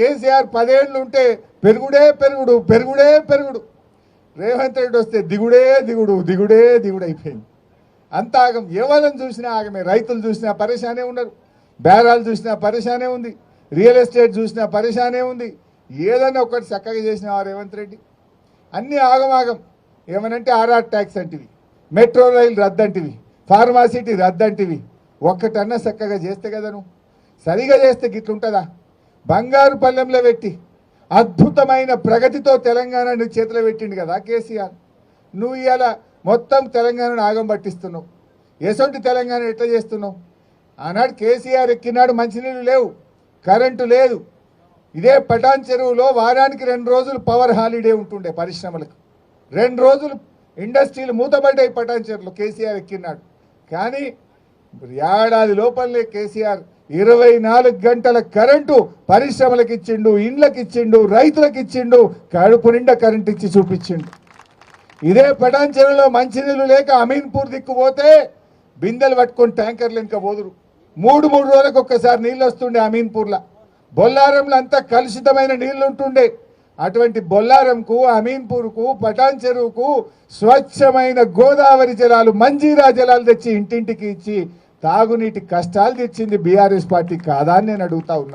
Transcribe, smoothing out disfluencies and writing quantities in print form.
కేసీఆర్ 10 ఏళ్ళు ఉంటే పెరుగుడే పెరుగుడు పెరుగుడే పెరుగుడు, రేవంత్ రెడ్డి వస్తే దిగుడే దిగుడు దిగుడే దిగుడు అయిపోయింది. అంత ఆగం. ఎవరిని చూసినా ఆగమే. రైతులు చూసినా పరేషానే ఉన్నారు, బేరాలు చూసినా పరేషానే ఉంది, రియల్ ఎస్టేట్ చూసినా పరేషానే ఉంది. ఏదైనా ఒకటి చక్కగా చేసినా రేవంత్ రెడ్డి అన్నీ ఆగమాగం. ఏమనంటే ఆర్ఆర్ ట్యాక్స్ అంటివి, మెట్రో రైలు రద్దంటివి, ఫార్మాసిటీ రద్దంటివి. ఒక్కటన్నా చక్కగా చేస్తే కదా, నువ్వు సరిగా చేస్తే గిట్లుంటుందా? బంగారు పల్లెంలో పెట్టి అద్భుతమైన ప్రగతితో తెలంగాణను చేతిలో పెట్టిండు కదా కేసీఆర్. నువ్వు ఇవాళ మొత్తం తెలంగాణను ఆగం పట్టిస్తున్నావు. ఎసొంటి తెలంగాణ ఎట్లా చేస్తున్నావు? ఆనాడు కేసీఆర్ ఎక్కినాడు మంచినీళ్ళు లేవు, కరెంటు లేదు. ఇదే పటాన్ చెరువులో వారానికి 2 రోజులు పవర్ హాలిడే ఉంటుండే పరిశ్రమలకు. 2 రోజులు ఇండస్ట్రీలు మూతబడ్డాయి పటాన్ చెరువులో కేసీఆర్ ఎక్కినాడు. కానీ ఏడాది లోపలనే కేసీఆర్ 24 గంటల కరెంటు పరిశ్రమలకు ఇచ్చిండు, ఇండ్లకు ఇచ్చిండు, రైతులకు ఇచ్చిండు, కడుపు నిండా కరెంటు ఇచ్చి చూపించిండు. ఇదే పటాన్ చెరువులో మంచినీళ్ళు లేక అమీన్పూర్ దిక్కుపోతే బిందెలు పట్టుకొని ట్యాంకర్లు ఇంకా పోదురు. 3 రోజులకు ఒక్కసారి నీళ్ళు వస్తుండే అమీన్పూర్లో. బొల్లారంలో అంతా కలుషితమైన నీళ్లు ఉంటుండే. అటువంటి బొల్లారంకు, అమీన్పూర్కు, పటాన్ చెరువుకు స్వచ్ఛమైన గోదావరి జలాలు, మంజీరా జలాలు తెచ్చి ఇంటింటికి ఇచ్చి తాగునీటి కష్టాలు తెచ్చింది బీఆర్ఎస్ పార్టీ కాదా అని నేను అడుగుతా ఉన్నా.